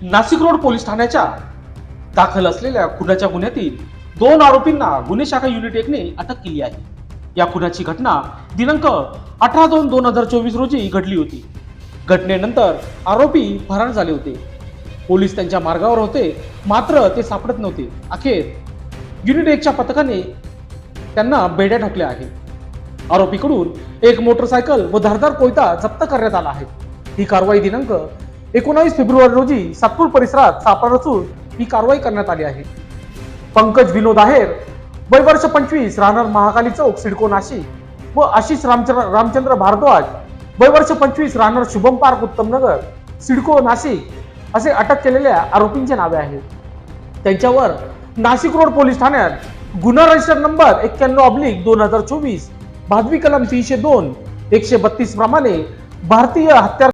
Nashik road police ठाण्याच्या दाखल असलेल्या खुनाच्या गुन्ह्यातील 2 आरोपींना गुन्हे शाखा युनिट 1 ने अटक केली आहे। या खुनाची घटना दिनांक 18/2/2024 रोजी घडली होती। घटनेनंतर आरोपी फरार झाले होते। पोलीस त्यांच्या मार्गावर होते, मात्र ते सापडत नव्हते। अखेर युनिट 1 च्या पथकाने त्यांना बेड्या ठोकल्या आहेत। आरोपीकडून एक मोटरसायकल व धारदार कोयता जप्त करण्यात आला आहे। ही कारवाई दिनांक 19 फेब्रुवारी रोजी सातपूर परिसरात सापडत असून ही कारवाई करण्यात आली आहे। पंकज विनोद आहेर, वय वर्ष 25, राहणार महाकाली चौक, सिडको, नाशिक व आशिष रामचंद्र भारद्वाज, वय वर्ष 25, राहणार शुभम पार्क, उत्तम नगर, सिडको, नाशिक असे अटक केलेल्या आरोपींचे नावे आहेत। त्यांच्यावर नाशिक रोड पोलीस ठाण्यात गुन्हा रजिस्टर नंबर 91/2024 भादवी कलम 302 132 प्रमाणे भारतीय हत्यार